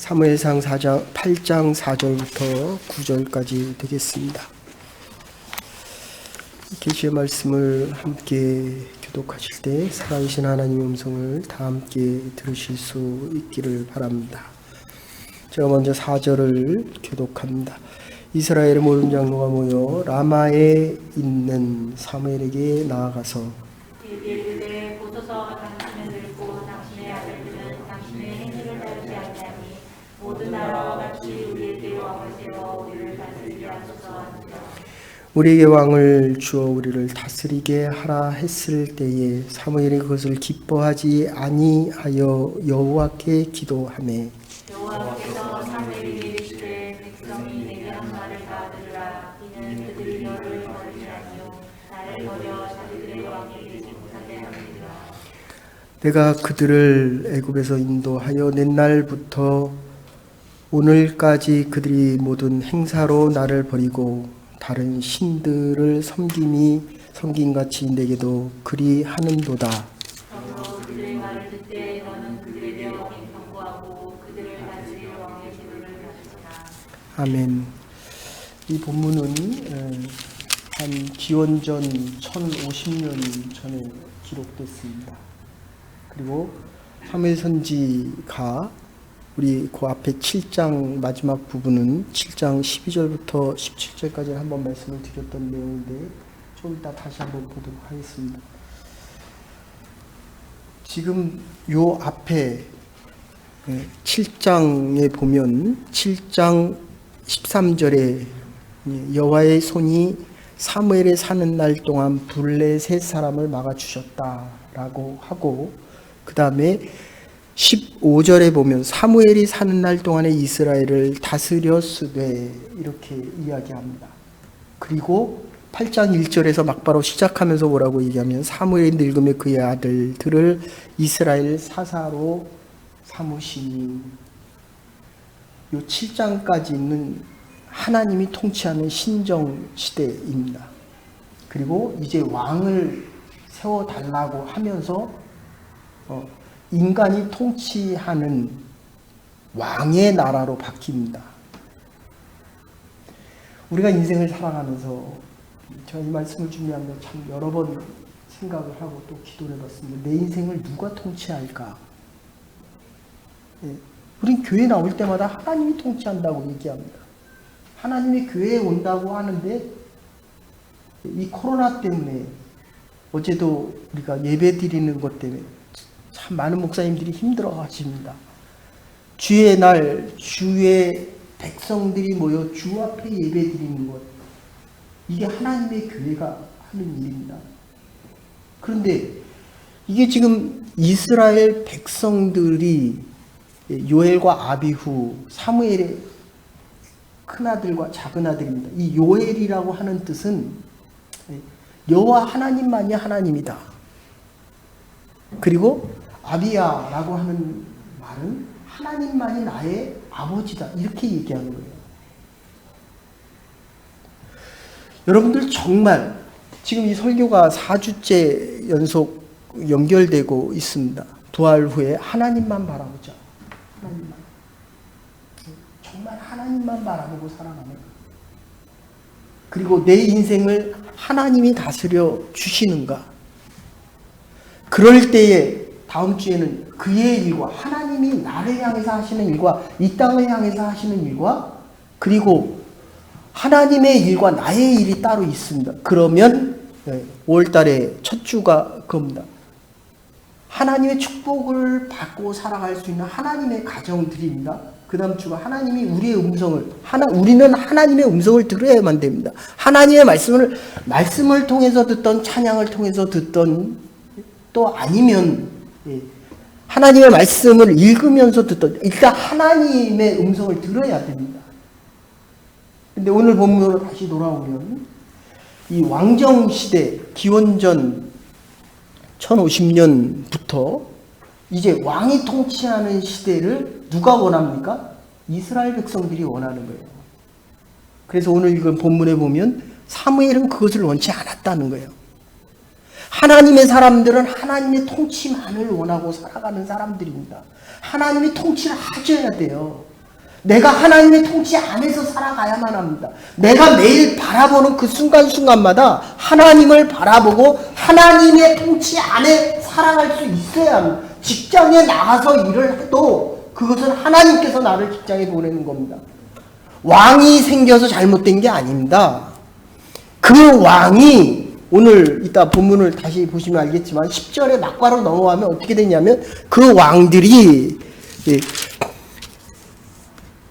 사무엘상 8장 4절부터 9절까지 되겠습니다. 계시의 말씀을 함께 교독하실 때 살아계신 하나님의 음성을 다 함께 들으실 수 있기를 바랍니다. 제가 먼저 4절을 교독합니다. 이스라엘의 모든 장로가 모여 라마에 있는 사무엘에게 나아가서 이르되 보소서, 당신은 늙고 당신의 아들들은 당신의 행위를 따르지 아니하니 모든 나라와 같이 우리에게 왕을 세워 우리를 다스리게 하소서 하니라. 우리에게 왕을 주어 우리를 다스리게 하라 했을 때에 사무엘이 그것을 기뻐하지 아니하여 여호와께 기도하매 여호와께서 사무엘에게 이르시되 백성이 내게 한 말을 다 들으라. 이는 그들이 너를 버리지 아니요 나를 버려 자기들의 왕이 되지 못하게 함이니라. 내가 그들을 애굽에서 인도하여 낸 날부터 오늘까지 그들이 모든 행사로 나를 버리고 다른 신들을 섬김같이 내게도 그리 하는도다. 그러므로 그들의 말을 듣되 너는 그들에게 왕이 경고하고 그들을 다스릴 왕의 기도를 가르치라. 아멘. 이 본문은 한 기원전 1050년 전에 기록됐습니다. 그리고 사무엘 선지가 우리 그 앞에 7장 마지막 부분은 7장 12절부터 17절까지 한번 말씀을 드렸던 내용인데 좀 이따 다시 한번 보도록 하겠습니다. 지금 요 앞에 7장에 보면 7장 13절에 여호와의 손이 사무엘에 사는 날 동안 블레셋 사람을 막아주셨다라고 하고, 그 다음에 15절에 보면 사무엘이 사는 날 동안에 이스라엘을 다스렸으되 이렇게 이야기합니다. 그리고 8장 1절에서 막바로 시작하면서 뭐라고 얘기하면 사무엘이 늙음에 그의 아들들을 이스라엘 사사로 삼으시니, 요 7장까지는 하나님이 통치하는 신정 시대입니다. 그리고 이제 왕을 세워달라고 하면서 인간이 통치하는 왕의 나라로 바뀝니다. 우리가 인생을 살아가면서 제가 이 말씀을 준비하면서 참 여러 번 생각을 하고 또 기도를 해봤습니다. 내 인생을 누가 통치할까? 우린 교회 나올 때마다 하나님이 통치한다고 얘기합니다. 하나님이 교회에 온다고 하는데 이 코로나 때문에 어제도 우리가 예배 드리는 것 때문에 참 많은 목사님들이 힘들어 하십니다. 주의 날, 주의 백성들이 모여 주 앞에 예배 드리는 것, 이게 하나님의 교회가 하는 일입니다. 그런데 이게 지금 이스라엘 백성들이 요엘과 아비후, 사무엘의 큰아들과 작은아들입니다. 이 요엘이라고 하는 뜻은 여호와 하나님만이 하나님이다. 그리고 아비야라고 하는 말은 하나님만이 나의 아버지다. 이렇게 얘기하는 거예요. 여러분들 정말 지금 이 설교가 4주째 연속 연결되고 있습니다. 부활 후에 하나님만 바라보자. 하나님만. 정말 하나님만 바라보고 살아가는 거예요. 그리고 내 인생을 하나님이 다스려 주시는가? 그럴 때에 다음 주에는 그의 일과 하나님이 나를 향해서 하시는 일과 이 땅을 향해서 하시는 일과 그리고 하나님의 일과 나의 일이 따로 있습니다. 그러면 5월달에 첫 주가 그겁니다. 하나님의 축복을 받고 살아갈 수 있는 하나님의 가정들입니다. 그 다음 주가 하나님이 우리의 음성을, 우리는 하나님의 음성을 들어야만 됩니다. 하나님의 말씀을 통해서 듣던, 찬양을 통해서 듣던, 또 아니면 하나님의 말씀을 읽으면서 듣던, 일단 하나님의 음성을 들어야 됩니다. 근데 오늘 본문으로 다시 돌아오면 이 왕정시대, 기원전 1050년부터 이제 왕이 통치하는 시대를 누가 원합니까? 이스라엘 백성들이 원하는 거예요. 그래서 오늘 읽은 본문에 보면 사무엘은 그것을 원치 않았다는 거예요. 하나님의 사람들은 하나님의 통치만을 원하고 살아가는 사람들입니다. 하나님이 통치를 하셔야 돼요. 내가 하나님의 통치 안에서 살아가야만 합니다. 내가 매일 바라보는 그 순간순간마다 하나님을 바라보고 하나님의 통치 안에 살아갈 수 있어야 합니다. 직장에 나가서 일을 해도 그것은 하나님께서 나를 직장에 보내는 겁니다. 왕이 생겨서 잘못된 게 아닙니다. 그 왕이 오늘 이따 본문을 다시 보시면 알겠지만 10절에 막바로 넘어가면 어떻게 되냐면 그 왕들이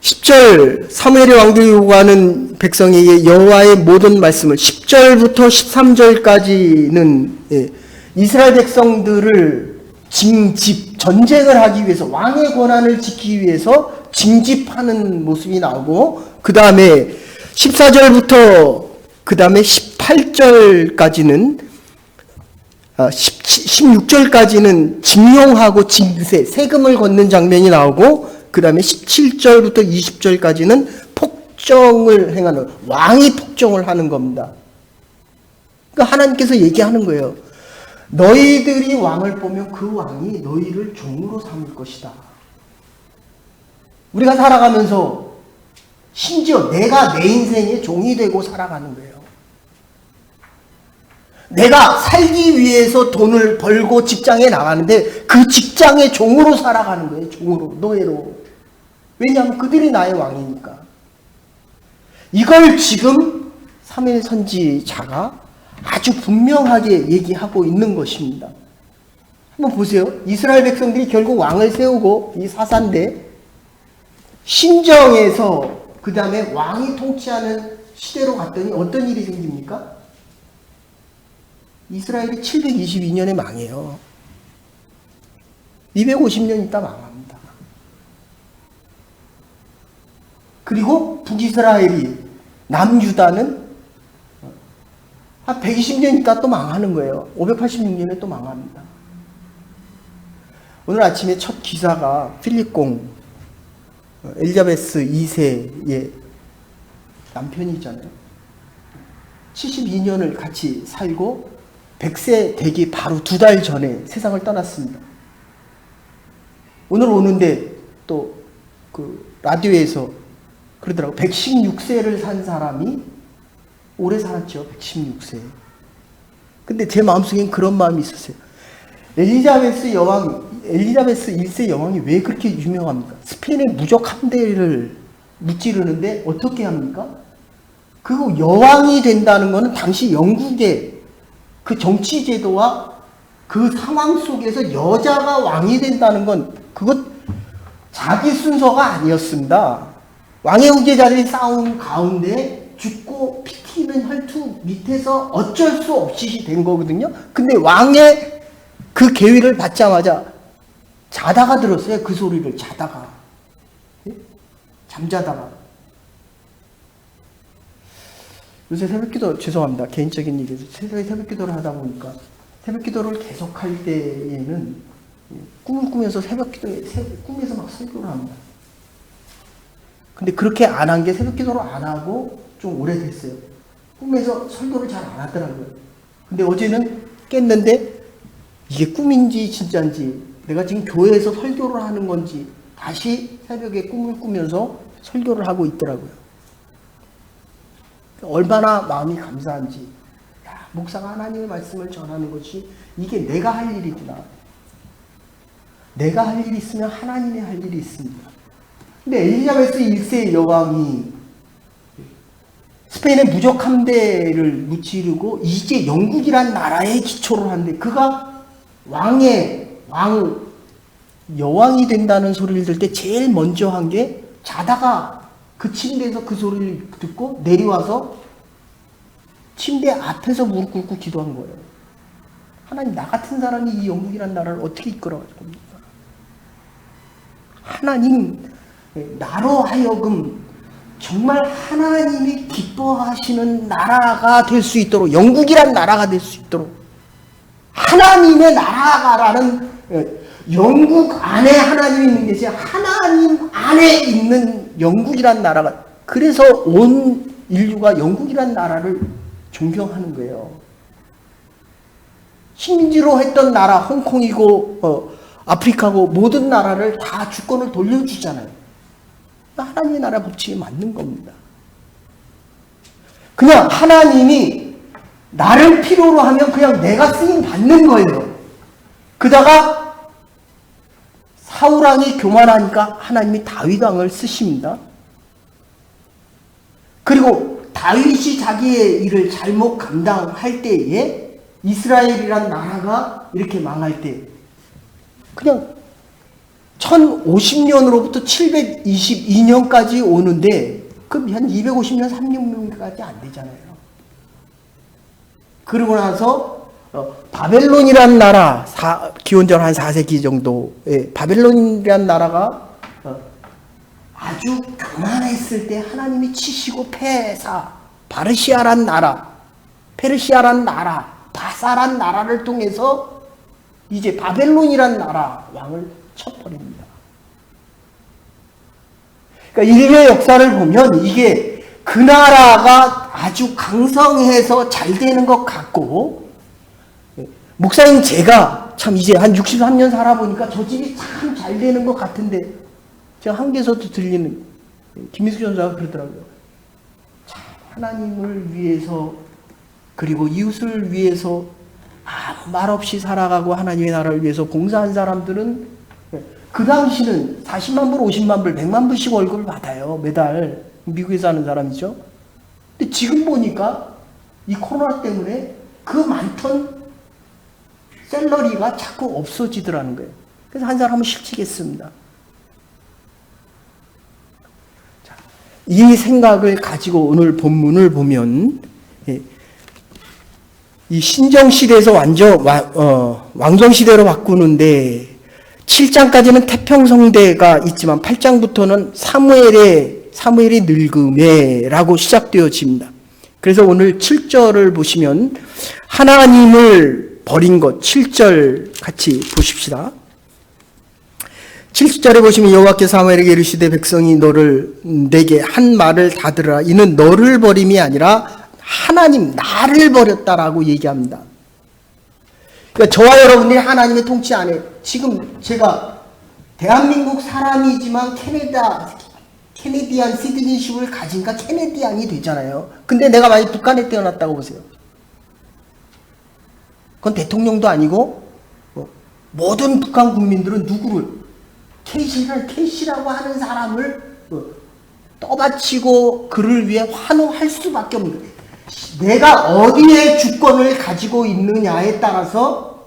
10절 사무엘의 왕들이 요구하는 백성에게 여호와의 모든 말씀을 10절부터 13절까지는 이스라엘 백성들을 전쟁을 하기 위해서 왕의 권한을 지키기 위해서 징집하는 모습이 나오고 그 다음에 14절부터 그 다음에 18절까지는 16절까지는 징용하고 징세, 세금을 걷는 장면이 나오고 그 다음에 17절부터 20절까지는 폭정을 행하는, 왕이 폭정을 하는 겁니다. 그러니까 하나님께서 얘기하는 거예요. 너희들이 왕을 보면 그 왕이 너희를 종으로 삼을 것이다. 우리가 살아가면서 심지어 내가 내 인생의 종이 되고 살아가는 거예요. 내가 살기 위해서 돈을 벌고 직장에 나가는데 그 직장의 종으로 살아가는 거예요. 종으로, 노예로. 왜냐하면 그들이 나의 왕이니까. 이걸 지금 사무엘 선지자가 아주 분명하게 얘기하고 있는 것입니다. 한번 보세요. 이스라엘 백성들이 결국 왕을 세우고 이 사사인데 신정에서 그 다음에 왕이 통치하는 시대로 갔더니 어떤 일이 생깁니까? 이스라엘이 722년에 망해요. 250년 있다 망합니다. 그리고 북이스라엘이 남유다는 한 120년 있다 또 망하는 거예요. 586년에 또 망합니다. 오늘 아침에 첫 기사가 필립공 엘리자베스 2세의 남편이잖아요. 72년을 같이 살고 100세 되기 바로 2달 전에 세상을 떠났습니다. 오늘 오는데 또 그 라디오에서 그러더라고. 116세를 산 사람이 오래 살았죠. 116세. 근데 제 마음속엔 그런 마음이 있었어요. 엘리자베스 1세 여왕이 왜 그렇게 유명합니까? 스페인의 무적 함대를 무찌르는데 어떻게 합니까? 그리고 여왕이 된다는 것은 당시 영국의 그 정치 제도와 그 상황 속에서 여자가 왕이 된다는 건 그것 자기 순서가 아니었습니다. 왕의 후계자들이 싸운 가운데 죽고 피 튀는 혈투 밑에서 어쩔 수 없이 된 거거든요. 근데 왕의 그 계위를 받자마자 자다가 들었어요. 그 소리를 자다가. 잠자다가. 요새 새벽기도 죄송합니다. 개인적인 얘기에서 새벽기도를 하다 보니까 새벽기도를 계속할 때에는 꿈을 꾸면서 새벽기도에 꿈에서 막 설교를 합니다. 근데 그렇게 안 한 게 새벽기도를 안 하고 좀 오래됐어요. 꿈에서 설교를 잘 안 하더라고요. 근데 어제는 깼는데 이게 꿈인지 진짜인지 내가 지금 교회에서 설교를 하는 건지 다시 새벽에 꿈을 꾸면서 설교를 하고 있더라고요. 얼마나 마음이 감사한지. 야, 목사가 하나님의 말씀을 전하는 것이 이게 내가 할 일이구나. 내가 할 일이 있으면 하나님의 할 일이 있습니다. 근데 엘리자베스 1세 여왕이 스페인의 무적 함대를 무찌르고 이제 영국이란 나라의 기초를 하는데 그가 여왕이 된다는 소리를 들 때 제일 먼저 한 게 자다가 그 침대에서 그 소리를 듣고 내려와서 침대 앞에서 무릎 꿇고 기도한 거예요. 하나님, 나 같은 사람이 이 영국이란 나라를 어떻게 이끌어갈 겁니까? 하나님, 나로 하여금 정말 하나님이 기뻐하시는 나라가 될 수 있도록, 영국이란 나라가 될 수 있도록, 하나님의 나라가라는 영국 안에 하나님이 있는 것이 하나님 안에 있는 영국이란 나라가, 그래서 온 인류가 영국이란 나라를 존경하는 거예요. 식민지로 했던 나라, 홍콩이고 아프리카고 모든 나라를 다 주권을 돌려주잖아요. 하나님의 나라 법칙에 맞는 겁니다. 그냥 하나님이 나를 필요로 하면 그냥 내가 쓰임 받는 거예요. 그다가 사울 왕이 교만하니까 하나님이 다윗 왕을 쓰십니다. 그리고 다윗이 자기의 일을 잘못 감당할 때에 이스라엘이란 나라가 이렇게 망할 때 그냥 1050년으로부터 722년까지 오는데 그럼 한 250년, 300년까지 안 되잖아요. 그러고 나서 바벨론이란 나라, 기원전 한 4세기 정도에 바벨론이란 나라가 아주 교만했을 때 하나님이 치시고 페르시아란 나라, 바사란 나라를 통해서 이제 바벨론이란 나라 왕을 쳐버립니다. 그러니까 인류의 역사를 보면 이게 그 나라가 아주 강성해서 잘 되는 것 같고, 목사님 제가 참 이제 한 63년 살아보니까 저 집이 참 잘 되는 것 같은데, 제가 한국에서도 들리는 김민숙 전사가 그러더라고요. 참 하나님을 위해서 그리고 이웃을 위해서 아무 말 없이 살아가고 하나님의 나라를 위해서 봉사한 사람들은 그 당시는 40만 불, 50만 불, 100만 불씩 월급을 받아요. 매달. 미국에 사는 사람이죠. 근데 지금 보니까 이 코로나 때문에 그 많던 샐러리가 자꾸 없어지더라는 거예요. 그래서 한 사람은 실직했습니다. 자, 이 생각을 가지고 오늘 본문을 보면 이 신정시대에서 완전 왕정시대로 바꾸는데 7장까지는 태평성대가 있지만 8장부터는 사무엘의 늙음에라고 시작되어집니다. 그래서 오늘 7절을 보시면 하나님을 버린 것 7절 같이 보십시다. 7절에 보시면 여호와께서 사무엘에게 이르시되 백성이 내게 한 말을 다 들으라. 이는 너를 버림이 아니라 하나님 나를 버렸다라고 얘기합니다. 그러니까 저와 여러분들이 하나님의 통치 안에 지금 제가 대한민국 사람이지만 캐네디안 시티즌십을 가진가 캐네디안이 되잖아요. 근데 내가 만약 북한에 태어났다고 보세요. 그건 대통령도 아니고 모든 북한 국민들은 누구를 케이시라고 하는 사람을 떠받치고 그를 위해 환호할 수밖에 없는 거예요. 내가 어디에 주권을 가지고 있느냐에 따라서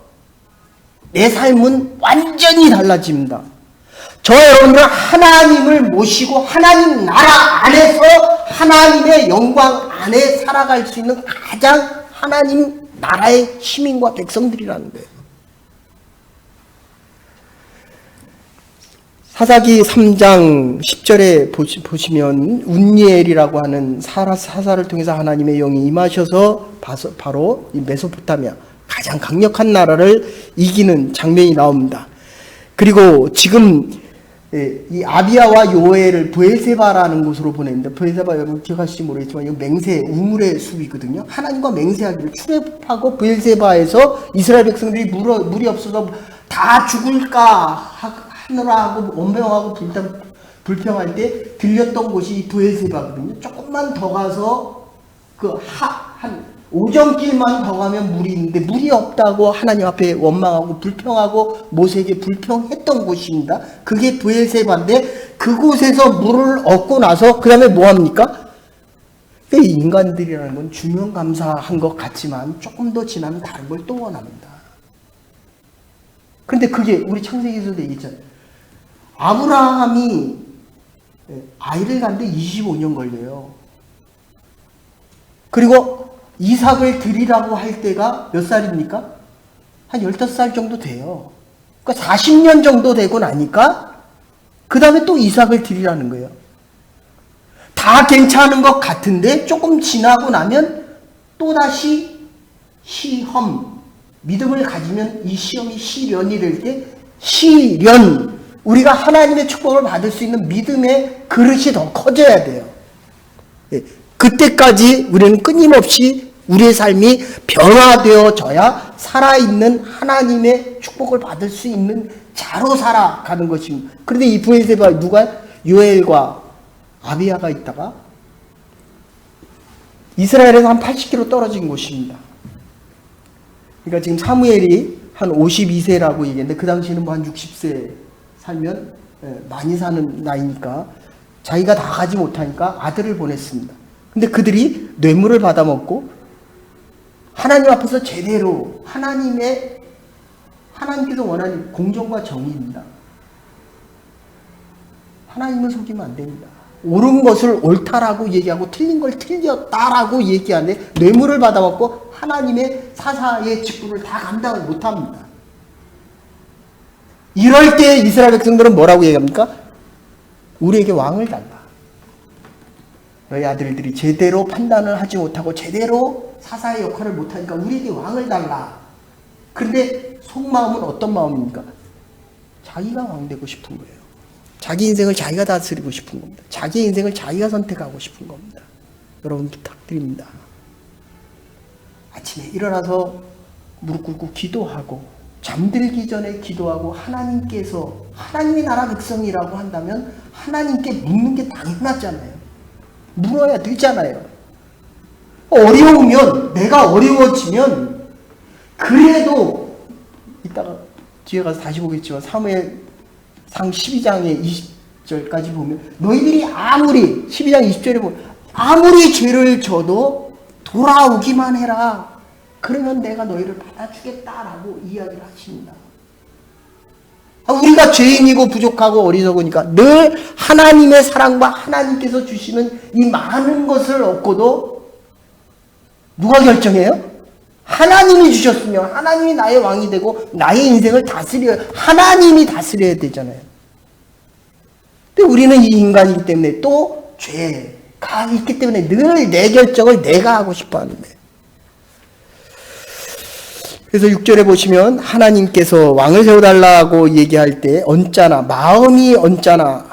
내 삶은 완전히 달라집니다. 저와 여러분들은 하나님을 모시고 하나님 나라 안에서 하나님의 영광 안에 살아갈 수 있는 가장 하나님 나라의 시민과 백성들이라는 거예요. 사사기 3장 10절에 보시면 운니엘이라고 하는 사사를 통해서 하나님의 영이 임하셔서 바로 이 메소포타미아 가장 강력한 나라를 이기는 장면이 나옵니다. 그리고 지금 이 아비야와 요엘을 브엘세바라는 곳으로 보냈는데, 브엘세바 여러분 기억하실지 모르겠지만 이거 맹세, 우물의 숲이거든요. 하나님과 맹세하기를 출애굽하고 브엘세바에서 이스라엘 백성들이 물이 없어서 다 죽을까 하느라고 원병하고 불평할 때 들렸던 곳이 브엘세바거든요. 조금만 더 가서 한 오정길만 더 가면 물이 있는데 물이 없다고 하나님 앞에 원망하고 불평하고 모세에게 불평했던 곳입니다. 그게 브엘세바인데 그곳에서 물을 얻고 나서 그 다음에 뭐합니까? 인간들이라는 건 주명감사한 것 같지만 조금 더 지나면 다른 걸 또 원합니다. 그런데 그게 우리 창세기에서도 얘기했잖아요. 아브라함이 아이를 갖는데 25년 걸려요. 그리고 이삭을 드리라고 할 때가 몇 살입니까? 한 15살 정도 돼요. 그러니까 40년 정도 되고 나니까 그 다음에 또 이삭을 드리라는 거예요. 다 괜찮은 것 같은데 조금 지나고 나면 또다시 시험, 믿음을 가지면 이 시험이 시련이 될 때 시련, 우리가 하나님의 축복을 받을 수 있는 믿음의 그릇이 더 커져야 돼요. 그때까지 우리는 끊임없이 우리의 삶이 변화되어져야 살아있는 하나님의 축복을 받을 수 있는 자로 살아가는 것입니다. 그런데 이 브엘세바 누가? 요엘과 아비야가 있다가 이스라엘에서 한 80km 떨어진 곳입니다. 그러니까 지금 사무엘이 한 52세라고 얘기했는데 그 당시에는 뭐 한 60세 살면 많이 사는 나이니까 자기가 다 가지 못하니까 아들을 보냈습니다. 근데 그들이 뇌물을 받아먹고 하나님 앞에서 제대로 하나님께서 원하는 공정과 정의입니다. 하나님을 속이면 안 됩니다. 옳은 것을 옳다라고 얘기하고 틀린 걸 틀렸다라고 얘기하는데 뇌물을 받아먹고 하나님의 사사의 직분을 다 감당을 못합니다. 이럴 때 이스라엘 백성들은 뭐라고 얘기합니까? 우리에게 왕을 달라. 너희 아들들이 제대로 판단을 하지 못하고 제대로 사사의 역할을 못하니까 우리에게 왕을 달라. 그런데 속마음은 어떤 마음입니까? 자기가 왕 되고 싶은 거예요. 자기 인생을 자기가 다스리고 싶은 겁니다. 자기 인생을 자기가 선택하고 싶은 겁니다. 여러분 부탁드립니다. 아침에 일어나서 무릎 꿇고 기도하고 잠들기 전에 기도하고 하나님이 나라 백성이라고 한다면 하나님께 묻는 게 당연하잖아요. 물어야 되잖아요. 어려우면 내가 어려워지면 그래도 이따가 뒤에 가서 다시 보겠지만 사무엘상 12장의 20절까지 보면 너희들이 아무리 12장 20절에 보면 아무리 죄를 져도 돌아오기만 해라. 그러면 내가 너희를 받아주겠다라고 이야기를 하십니다. 우리가 죄인이고 부족하고 어리석으니까 늘 하나님의 사랑과 하나님께서 주시는 이 많은 것을 얻고도 누가 결정해요? 하나님이 주셨으면 하나님이 나의 왕이 되고 나의 인생을 하나님이 다스려야 되잖아요. 근데 우리는 이 인간이기 때문에 또 죄가 있기 때문에 늘 내 결정을 내가 하고 싶어 하는데. 그래서 6절에 보시면 하나님께서 왕을 세워달라고 얘기할 때 마음이 언짢아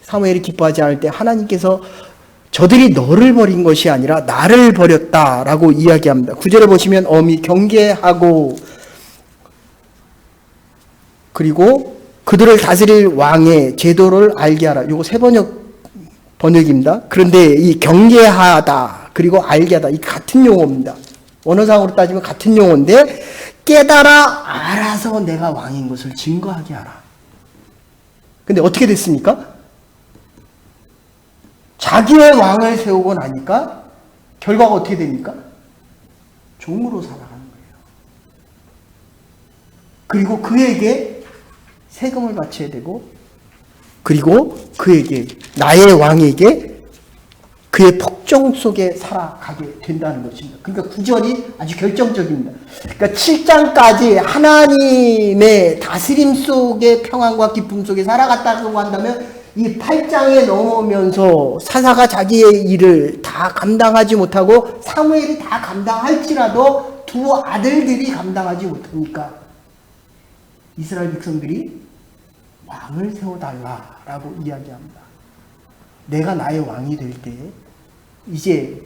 사무엘이 기뻐하지 않을 때 하나님께서 저들이 너를 버린 것이 아니라 나를 버렸다라고 이야기합니다. 9절에 보시면 엄히 경계하고 그리고 그들을 다스릴 왕의 제도를 알게 하라. 이거 세 번역입니다. 그런데 이 경계하다 그리고 알게 하다 이 같은 용어입니다. 원어상으로 따지면 같은 용어인데 깨달아 알아서 내가 왕인 것을 증거하게 하라. 근데 어떻게 됐습니까? 자기의 왕을 세우고 나니까 결과가 어떻게 됩니까? 종으로 살아가는 거예요. 그리고 그에게 세금을 바쳐야 되고 그리고 나의 왕에게 그의 폭정 속에 살아가게 된다는 것입니다. 그러니까 9절이 아주 결정적입니다. 그러니까 7장까지 하나님의 다스림 속에 평안과 기쁨 속에 살아갔다고 한다면 이 8장에 넘어오면서 사사가 자기의 일을 다 감당하지 못하고 사무엘이 다 감당할지라도 두 아들들이 감당하지 못하니까 이스라엘 백성들이 왕을 세워달라라고 이야기합니다. 내가 나의 왕이 될 때 이제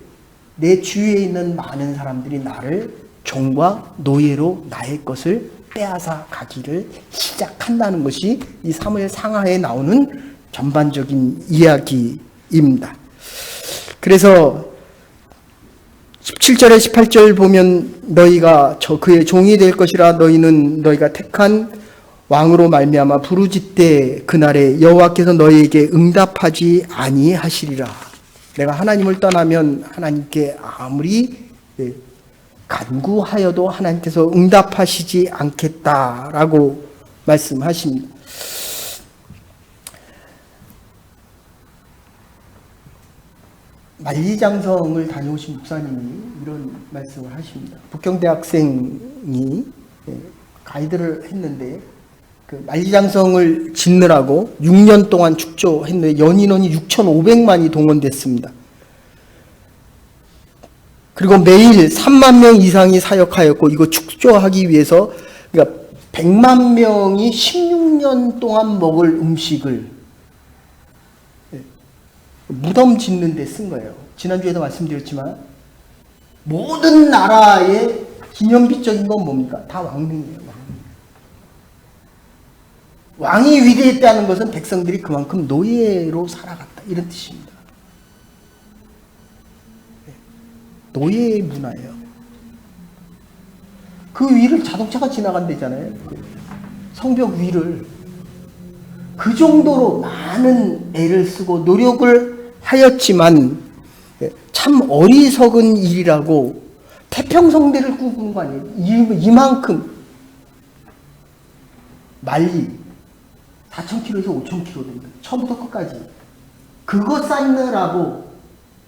내 주위에 있는 많은 사람들이 나를 종과 노예로 나의 것을 빼앗아 가기를 시작한다는 것이 이 사무엘 상하에 나오는 전반적인 이야기입니다. 그래서 17절에 18절 보면 너희가 그의 종이 될 것이라 너희가 택한 왕으로 말미암아 부르짖되 그날에 여호와께서 너희에게 응답하지 아니하시리라. 내가 하나님을 떠나면 하나님께 아무리 간구하여도 하나님께서 응답하시지 않겠다라고 말씀하십니다. 만리장성을 다녀오신 목사님이 이런 말씀을 하십니다. 북경대학생이 가이드를 했는데 그 만리장성을 짓느라고 6년 동안 축조했는데 연인원이 6,500만이 동원됐습니다. 그리고 매일 3만 명 이상이 사역하였고 이거 축조하기 위해서 그러니까 100만 명이 16년 동안 먹을 음식을 무덤 짓는 데 쓴 거예요. 지난주에도 말씀드렸지만 모든 나라의 기념비적인 건 뭡니까? 다 왕릉이에요. 왕이 위대했다는 것은 백성들이 그만큼 노예로 살아갔다, 이런 뜻입니다. 노예의 문화예요. 그 위를 자동차가 지나간대잖아요. 그 성벽 위를. 그 정도로 많은 애를 쓰고 노력을 하였지만 참 어리석은 일이라고 태평성대를 꾸는 거 아니에요. 이만큼 말리 4,000km에서 5,000km 됩니다. 처음부터 끝까지. 그거 쌓느라고,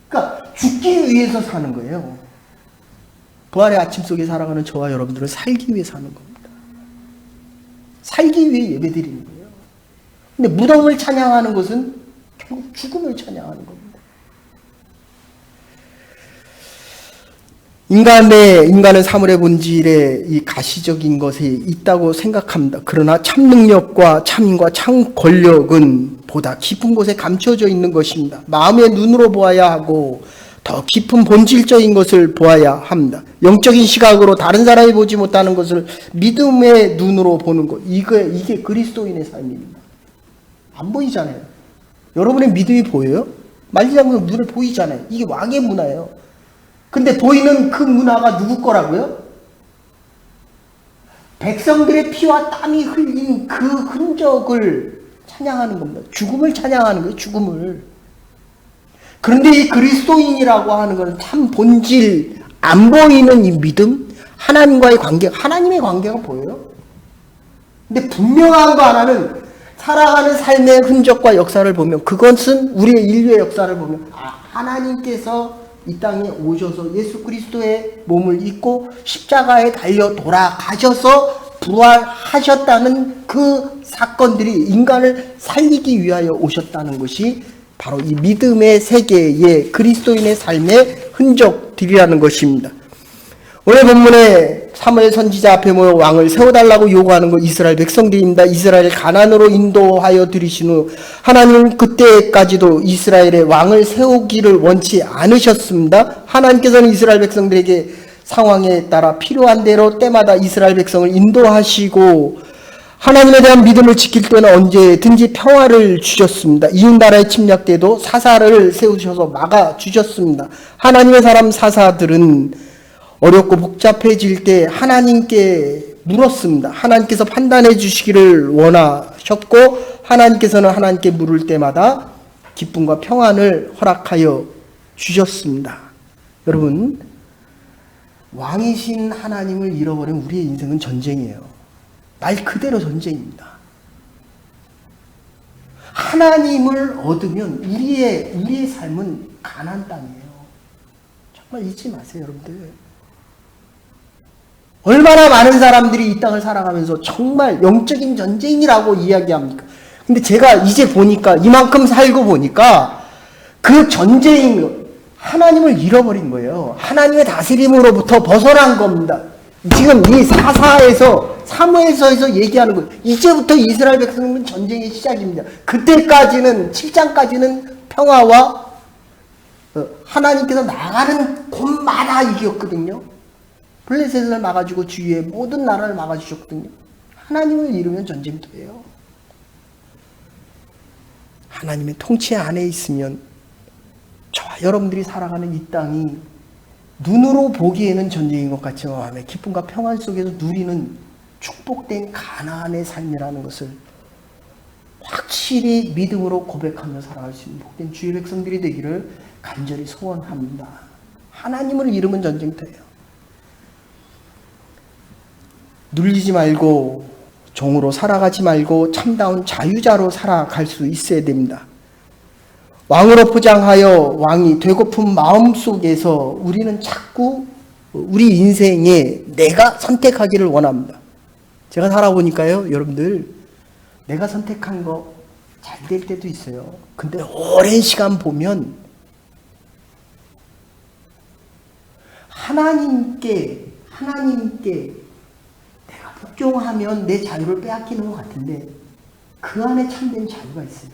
그러니까 죽기 위해서 사는 거예요. 부활의 아침 속에 살아가는 저와 여러분들은 살기 위해 사는 겁니다. 살기 위해 예배드리는 거예요. 근데 무덤을 찬양하는 것은 결국 죽음을 찬양하는 겁니다. 인간은 사물의 본질에 이 가시적인 것이 있다고 생각합니다. 그러나 참 능력과 참인과 참 권력은 보다 깊은 곳에 감춰져 있는 것입니다. 마음의 눈으로 보아야 하고 더 깊은 본질적인 것을 보아야 합니다. 영적인 시각으로 다른 사람이 보지 못하는 것을 믿음의 눈으로 보는 것. 이게 그리스도인의 삶입니다. 안 보이잖아요. 여러분의 믿음이 보여요? 말리자면 눈에 보이잖아요. 이게 왕의 문화예요. 근데 보이는 그 문화가 누구 거라고요? 백성들의 피와 땀이 흘린 그 흔적을 찬양하는 겁니다. 죽음을 찬양하는 거예요. 죽음을. 그런데 이 그리스도인이라고 하는 것은 참 본질, 안 보이는 이 믿음, 하나님과의 관계, 하나님의 관계가 보여요. 근데 분명한 거 하나는 살아가는 삶의 흔적과 역사를 보면, 그것은 우리의 인류의 역사를 보면 하나님께서 이 땅에 오셔서 예수 그리스도의 몸을 입고 십자가에 달려 돌아가셔서 부활하셨다는 그 사건들이 인간을 살리기 위하여 오셨다는 것이 바로 이 믿음의 세계의 그리스도인의 삶의 흔적들이라는 것입니다. 오늘 본문에 사무엘 선지자 앞에 모여 왕을 세워달라고 요구하는 것 이스라엘 백성들입니다. 이스라엘을 가나안으로 인도하여 들이신 후 하나님은 그때까지도 이스라엘의 왕을 세우기를 원치 않으셨습니다. 하나님께서는 이스라엘 백성들에게 상황에 따라 필요한 대로 때마다 이스라엘 백성을 인도하시고 하나님에 대한 믿음을 지킬 때는 언제든지 평화를 주셨습니다. 이웃 나라의 침략 때도 사사를 세우셔서 막아주셨습니다. 하나님의 사람 사사들은 어렵고 복잡해질 때 하나님께 물었습니다. 하나님께서 판단해 주시기를 원하셨고 하나님께서는 하나님께 물을 때마다 기쁨과 평안을 허락하여 주셨습니다. 여러분, 왕이신 하나님을 잃어버린 우리의 인생은 전쟁이에요. 말 그대로 전쟁입니다. 하나님을 얻으면 우리의 삶은 가나안 땅이에요. 정말 잊지 마세요, 여러분들. 얼마나 많은 사람들이 이 땅을 살아가면서 정말 영적인 전쟁이라고 이야기합니까? 근데 제가 이제 보니까, 이만큼 살고 보니까 그 전쟁인 하나님을 잃어버린 거예요. 하나님의 다스림으로부터 벗어난 겁니다. 지금 이 사무엘서에서 얘기하는 거예요. 이제부터 이스라엘 백성은 전쟁의 시작입니다. 그때까지는 7장까지는 평화와 하나님께서 나가는 곳마다 이겼거든요. 블레셋을 막아주고 주위의 모든 나라를 막아주셨거든요. 하나님을 잃으면 전쟁터예요. 하나님의 통치 안에 있으면 저와 여러분들이 살아가는 이 땅이 눈으로 보기에는 전쟁인 것 같지만 마음의 기쁨과 평안 속에서 누리는 축복된 가나안의 삶이라는 것을 확실히 믿음으로 고백하며 살아갈 수 있는 복된 주의 백성들이 되기를 간절히 소원합니다. 하나님을 잃으면 전쟁터예요. 눌리지 말고 종으로 살아가지 말고 참다운 자유자로 살아갈 수 있어야 됩니다. 왕으로 포장하여 왕이 되고픈 마음 속에서 우리는 자꾸 우리 인생에 내가 선택하기를 원합니다. 제가 살아보니까요, 여러분들, 내가 선택한 거 잘 될 때도 있어요. 근데 오랜 시간 보면 하나님께 내가 복종하면 내 자유를 빼앗기는 것 같은데 그 안에 참된 자유가 있어요.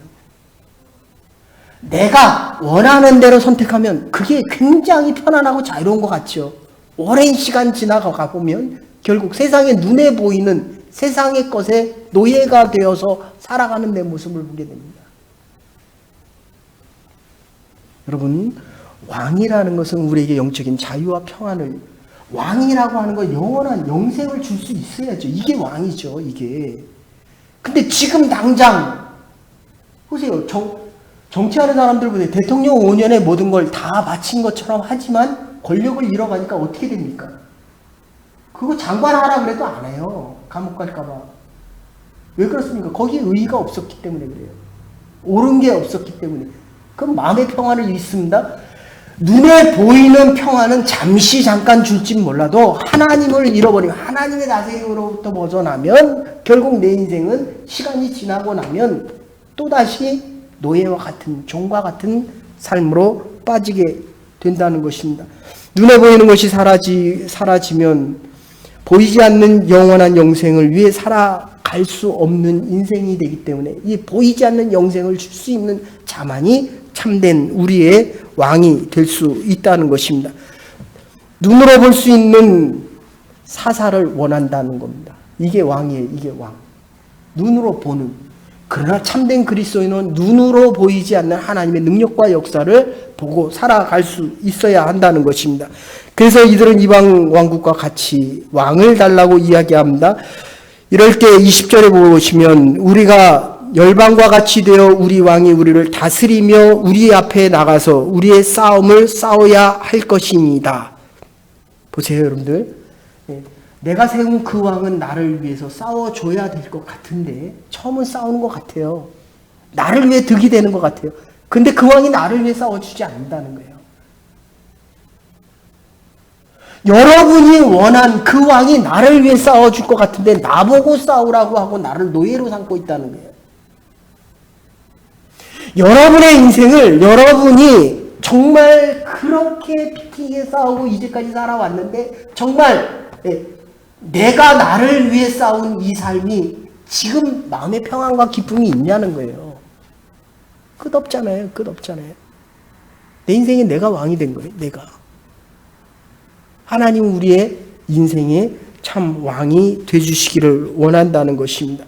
내가 원하는 대로 선택하면 그게 굉장히 편안하고 자유로운 것 같죠. 오랜 시간 지나가 보면 결국 세상에 눈에 보이는 세상의 것에 노예가 되어서 살아가는 내 모습을 보게 됩니다. 여러분, 왕이라는 것은 우리에게 영적인 자유와 평안을, 왕이라고 하는 건 영원한 영생을 줄 수 있어야죠. 이게 왕이죠, 이게. 근데 지금 당장 보세요. 정치하는 사람들 보세요. 대통령 5년에 모든 걸 다 마친 것처럼 하지만 권력을 잃어가니까 어떻게 됩니까? 그거 장관 하라 그래도 안 해요. 감옥 갈까봐. 왜 그렇습니까? 거기에 의의가 없었기 때문에 그래요. 옳은 게 없었기 때문에. 그럼 마음의 평안을 잃습니다. 눈에 보이는 평안은 잠시 잠깐 줄진 몰라도 하나님을 잃어버리면, 하나님의 다스림으로부터 벗어나면 결국 내 인생은 시간이 지나고 나면 또다시 노예와 같은, 종과 같은 삶으로 빠지게 된다는 것입니다. 눈에 보이는 것이 사라지면 보이지 않는 영원한 영생을 위해 살아갈 수 없는 인생이 되기 때문에 이 보이지 않는 영생을 줄 수 있는 자만이 참된 우리의 왕이 될 수 있다는 것입니다. 눈으로 볼 수 있는 사사를 원한다는 겁니다. 이게 왕이에요. 이게 왕. 눈으로 보는. 그러나 참된 그리스도인은 눈으로 보이지 않는 하나님의 능력과 역사를 보고 살아갈 수 있어야 한다는 것입니다. 그래서 이들은 이방 왕국과 같이 왕을 달라고 이야기합니다. 이럴 때 20절에 보시면 우리가 열방과 같이 되어 우리 왕이 우리를 다스리며 우리 앞에 나가서 우리의 싸움을 싸워야 할 것입니다. 보세요, 여러분들. 내가 세운 그 왕은 나를 위해서 싸워줘야 될 것 같은데 처음은 싸우는 것 같아요. 나를 위해 득이 되는 것 같아요. 근데 그 왕이 나를 위해 싸워주지 않는다는 거예요. 여러분이 원한 그 왕이 나를 위해 싸워줄 것 같은데 나보고 싸우라고 하고 나를 노예로 삼고 있다는 거예요. 여러분의 인생을 여러분이 정말 그렇게 피튀게 싸우고 이제까지 살아왔는데 정말 내가 나를 위해 싸운 이 삶이 지금 마음의 평안과 기쁨이 있냐는 거예요. 끝없잖아요. 끝없잖아요. 내 인생에 내가 왕이 된 거예요. 내가. 하나님은 우리의 인생에 참 왕이 되주시기를 원한다는 것입니다.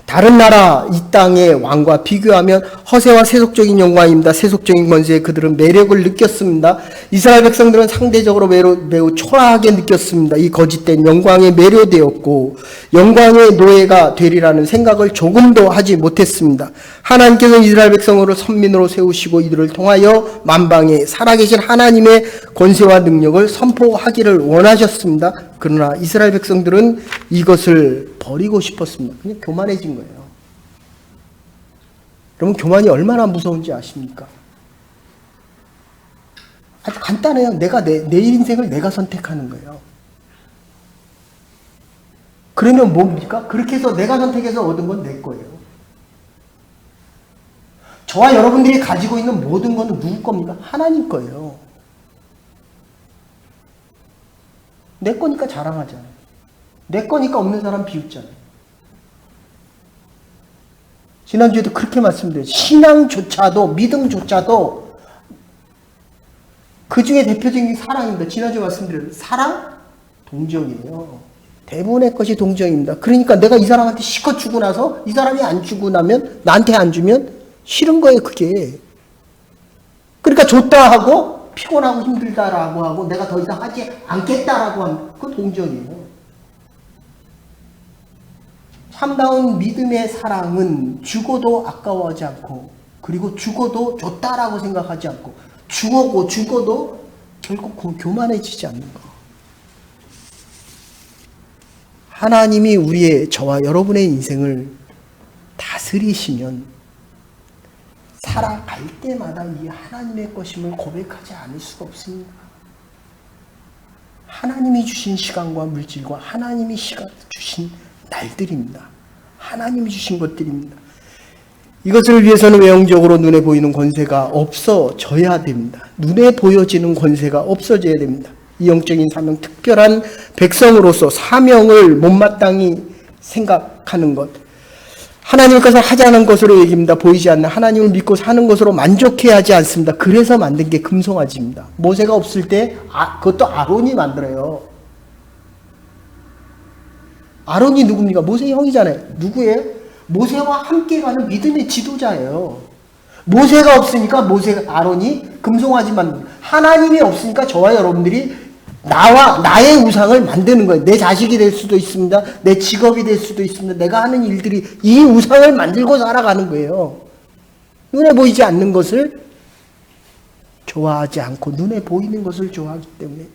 다른 나라 이 땅의 왕과 비교하면 허세와 세속적인 영광입니다. 세속적인 권세에 그들은 매력을 느꼈습니다. 이스라엘 백성들은 상대적으로 매우 초라하게 느꼈습니다. 이 거짓된 영광에 매료되었고 영광의 노예가 되리라는 생각을 조금도 하지 못했습니다. 하나님께서 이스라엘 백성으로 선민으로 세우시고 이들을 통하여 만방에 살아계신 하나님의 권세와 능력을 선포하기를 원하셨습니다. 그러나 이스라엘 백성들은 이것을 버리고 싶었습니다. 그냥 교만해진 거예요. 여러분, 교만이 얼마나 무서운지 아십니까? 아주 간단해요. 내 인생을 내가 선택하는 거예요. 그러면 뭡니까? 그렇게 해서 내가 선택해서 얻은 건 내 거예요. 저와 여러분들이 가지고 있는 모든 건 누구 겁니까? 하나님 거예요. 내 거니까 자랑하잖아요. 내 거니까 없는 사람 비웃잖아요. 지난주에도 그렇게 말씀드렸죠. 신앙조차도, 믿음조차도 그 중에 대표적인 사랑입니다. 지난주에 말씀드렸죠. 사랑? 동정이에요. 대부분의 것이 동정입니다. 그러니까 내가 이 사람한테 실컷 주고 나서 이 사람이 안 주고 나면, 나한테 안 주면 싫은 거예요, 그게. 그러니까 줬다 하고 피곤하고 힘들다라고 하고 내가 더 이상 하지 않겠다라고 하면 그건 동정이에요. 참다운 믿음의 사랑은 죽어도 아까워하지 않고 그리고 죽어도 줬다라고 생각하지 않고 죽어도 결국 교만해지지 않는 거. 하나님이 우리의 저와 여러분의 인생을 다스리시면 살아갈 때마다 이 하나님의 것임을 고백하지 않을 수가 없습니다. 하나님이 주신 시간과 물질과 하나님이 주신 날들입니다. 하나님이 주신 것들입니다. 이것을 위해서는 외형적으로 눈에 보이는 권세가 없어져야 됩니다. 눈에 보여지는 권세가 없어져야 됩니다. 이 영적인 사명, 특별한 백성으로서 사명을 못마땅히 생각하는 것. 하나님의 것을 하지 않은 것으로 얘기합니다. 보이지 않는 하나님을 믿고 사는 것으로 만족해야 하지 않습니다. 그래서 만든 게 금송아지입니다. 모세가 없을 때 그것도 아론이 만들어요. 아론이 누굽니까? 모세의 형이잖아요. 누구예요? 모세와 함께 가는 믿음의 지도자예요. 모세가 없으니까 아론이 금송아지만, 하나님이 없으니까 저와 여러분들이 나의 우상을 만드는 거예요. 내 자식이 될 수도 있습니다. 내 직업이 될 수도 있습니다. 내가 하는 일들이 이 우상을 만들고 살아가는 거예요. 눈에 보이지 않는 것을 좋아하지 않고 눈에 보이는 것을 좋아하기 때문에,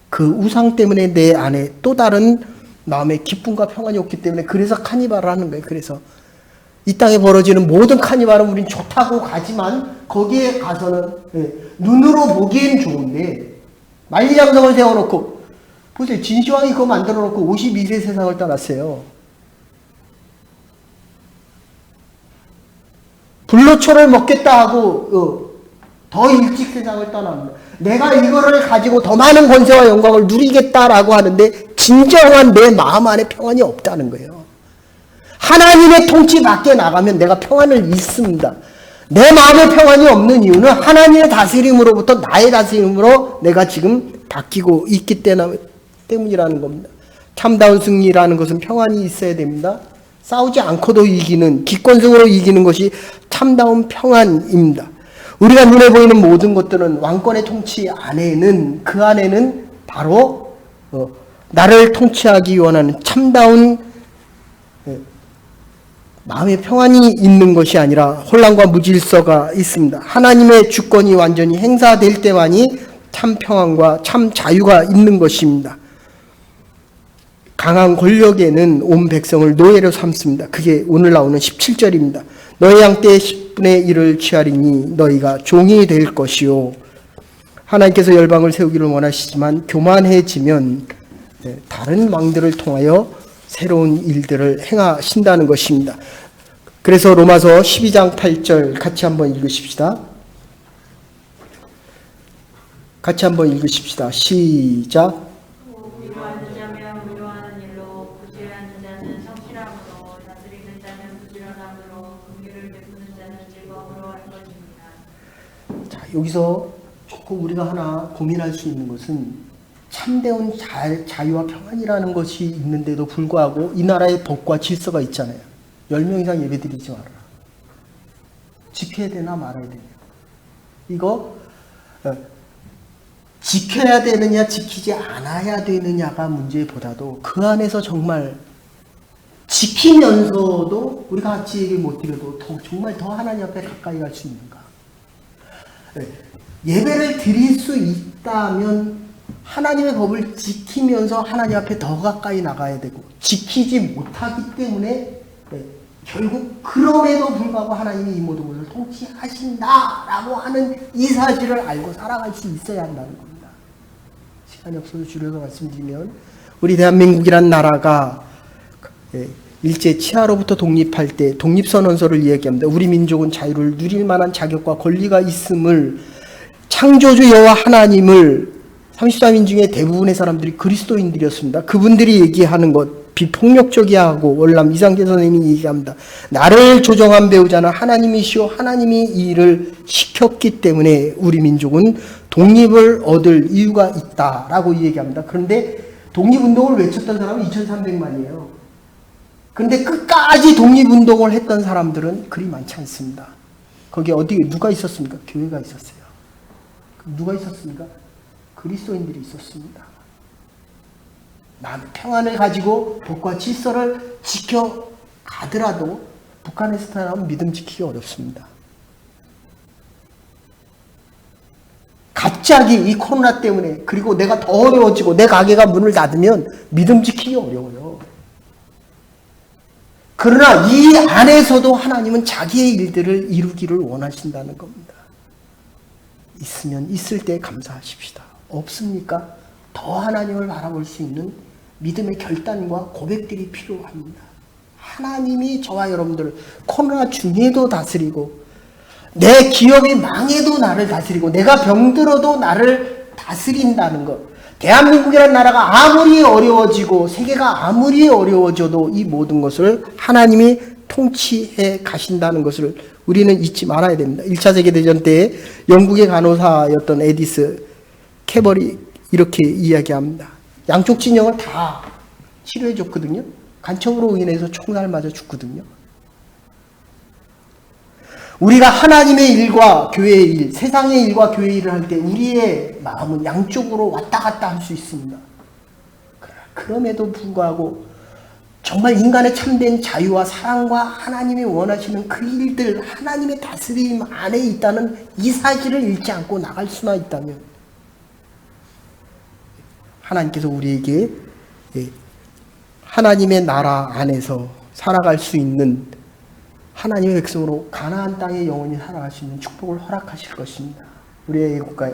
그 우상 때문에 내 안에 또 다른 마음의 기쁨과 평안이 없기 때문에, 그래서 카니발을 하는 거예요. 그래서 이 땅에 벌어지는 모든 카니발은 우린 좋다고 가지만 거기에 가서는 눈으로 보기엔 좋은데, 만리장성을 세워놓고, 보세요. 진시황이 그거 만들어놓고 52세 세상을 떠났어요. 불로초를 먹겠다 하고 더 일찍 세상을 떠납니다. 내가 이거를 가지고 더 많은 권세와 영광을 누리겠다라고 하는데 진정한 내 마음 안에 평안이 없다는 거예요. 하나님의 통치 밖에 나가면 내가 평안을 잃습니다. 내 마음에 평안이 없는 이유는 하나님의 다스림으로부터 나의 다스림으로 내가 지금 바뀌고 있기 때문이라는 겁니다. 참다운 승리라는 것은 평안이 있어야 됩니다. 싸우지 않고도 이기는, 기권승으로 이기는 것이 참다운 평안입니다. 우리가 눈에 보이는 모든 것들은 왕권의 통치 안에는, 그 안에는 바로 나를 통치하기 원하는 참다운 마음의 평안이 있는 것이 아니라 혼란과 무질서가 있습니다. 하나님의 주권이 완전히 행사될 때만이 참 평안과 참 자유가 있는 것입니다. 강한 권력에는 온 백성을 노예로 삼습니다. 그게 오늘 나오는 17절입니다. 너희 양 때의 10분의 1을 취하리니 너희가 종이 될 것이요. 하나님께서 열방을 세우기를 원하시지만 교만해지면 다른 왕들을 통하여 새로운 일들을 행하신다는 것입니다. 그래서 로마서 12장 8절 같이 한번 읽으십시다. 같이 한번 읽으십시다. 시작. 위로하는 자면 위로하는 일로, 구제하는 자는 성실함으로, 다스리는 자는 부지런함으로, 긍휼을 베푸는 자는 즐거움으로 할 것입니다. 자, 여기서 조금 우리가 하나 고민할 수 있는 것은, 참되운 자유와 평안이라는 것이 있는데도 불구하고 이 나라에 법과 질서가 있잖아요. 10명 이상 예배드리지 말아라. 지켜야 되나 말아야 되냐. 이거 지켜야 되느냐 지키지 않아야 되느냐가 문제보다도 그 안에서 정말 지키면서도 우리가 같이 얘기 못 드려도 정말 더 하나님 앞에 가까이 갈 수 있는가. 예배를 드릴 수 있다면 하나님의 법을 지키면서 하나님 앞에 더 가까이 나가야 되고, 지키지 못하기 때문에 결국 그럼에도 불구하고 하나님이 이 모든 것을 통치하신다라고 하는 이 사실을 알고 살아갈 수 있어야 한다는 겁니다. 시간이 없어서 줄여서 말씀드리면, 우리 대한민국이란 나라가 일제 치하로부터 독립할 때 독립선언서를 이야기합니다. 우리 민족은 자유를 누릴 만한 자격과 권리가 있음을, 창조주 여호와 하나님을 33인 중에 대부분의 사람들이 그리스도인들이었습니다. 그분들이 얘기하는 것 비폭력적이하고, 월남 이상재 선생님이 얘기합니다. 나를 조정한 배우자는 하나님이시오. 하나님이 이 일을 시켰기 때문에 우리 민족은 독립을 얻을 이유가 있다라고 얘기합니다. 그런데 독립운동을 외쳤던 사람은 2300만이에요. 그런데 끝까지 독립운동을 했던 사람들은 그리 많지 않습니다. 거기에 누가 있었습니까? 교회가 있었어요. 누가 있었습니까? 그리스도인들이 있었습니다. 평안을 가지고 법과 질서를 지켜가더라도 북한에서 태어나면 믿음 지키기 어렵습니다. 갑자기 이 코로나 때문에, 그리고 내가 더 어려워지고 내 가게가 문을 닫으면 믿음 지키기 어려워요. 그러나 이 안에서도 하나님은 자기의 일들을 이루기를 원하신다는 겁니다. 있으면 있을 때 감사하십시다. 없습니까? 더 하나님을 바라볼 수 있는 믿음의 결단과 고백들이 필요합니다. 하나님이 저와 여러분들을 코로나 중에도 다스리고, 내 기업이 망해도 나를 다스리고, 내가 병들어도 나를 다스린다는 것. 대한민국이라는 나라가 아무리 어려워지고 세계가 아무리 어려워져도 이 모든 것을 하나님이 통치해 가신다는 것을 우리는 잊지 말아야 됩니다. 1차 세계대전 때 영국의 간호사였던 에디스 캐벌이 이렇게 이야기합니다. 양쪽 진영을 다 치료해 줬거든요. 간청으로 인해서 총살 맞아 죽거든요. 우리가 하나님의 일과 교회의 일, 세상의 일과 교회의 일을 할 때 우리의 마음은 양쪽으로 왔다 갔다 할 수 있습니다. 그럼에도 불구하고 정말 인간의 참된 자유와 사랑과 하나님이 원하시는 그 일들, 하나님의 다스림 안에 있다는 이 사실을 잃지 않고 나갈 수만 있다면 하나님께서 우리에게 하나님의 나라 안에서 살아갈 수 있는 하나님의 백성으로 가나안 땅에 영원히 살아갈 수 있는 축복을 허락하실 것입니다. 우리의 국가에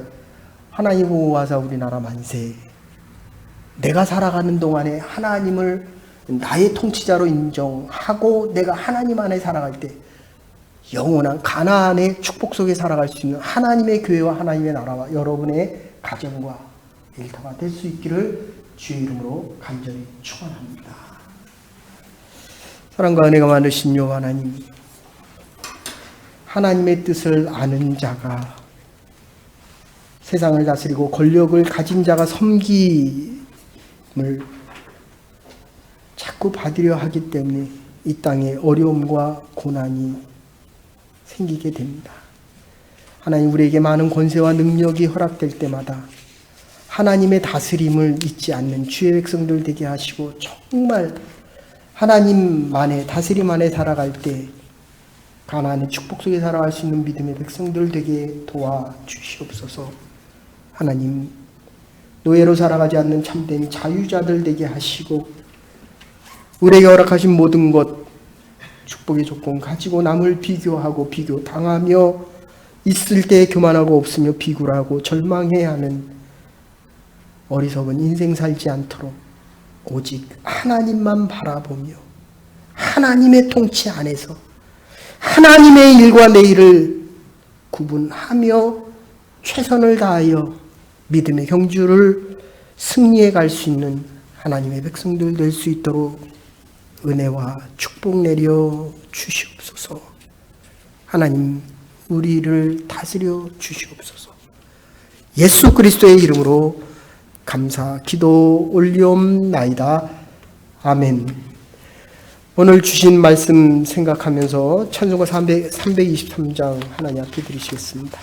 하나님 보호하사 우리나라 만세. 내가 살아가는 동안에 하나님을 나의 통치자로 인정하고 내가 하나님 안에 살아갈 때 영원한 가나안의 축복 속에 살아갈 수 있는 하나님의 교회와 하나님의 나라와 여러분의 가정과 일터가 될 수 있기를 주의 이름으로 간절히 축원합니다. 사랑과 은혜가 많으신 여호와 하나님, 하나님의 뜻을 아는 자가 세상을 다스리고 권력을 가진 자가 섬김을 자꾸 받으려 하기 때문에 이 땅에 어려움과 고난이 생기게 됩니다. 하나님, 우리에게 많은 권세와 능력이 허락될 때마다 하나님의 다스림을 잊지 않는 주의 백성들 되게 하시고 정말 하나님만의 다스림 안에 살아갈 때 가나안의 축복 속에 살아갈 수 있는 믿음의 백성들 되게 도와주시옵소서. 하나님, 노예로 살아가지 않는 참된 자유자들 되게 하시고 우리에게 허락하신 모든 것, 축복의 조건 가지고 남을 비교하고 비교당하며 있을 때 교만하고 없으며 비굴하고 절망해야 하는 어리석은 인생 살지 않도록 오직 하나님만 바라보며 하나님의 통치 안에서 하나님의 일과 내일을 구분하며 최선을 다하여 믿음의 경주를 승리해 갈 수 있는 하나님의 백성들 될 수 있도록 은혜와 축복 내려 주시옵소서. 하나님, 우리를 다스려 주시옵소서. 예수 그리스도의 이름으로 감사 기도 올리옵나이다. 아멘. 오늘 주신 말씀 생각하면서 찬송가 323장 하나님 앞에 드리시겠습니다.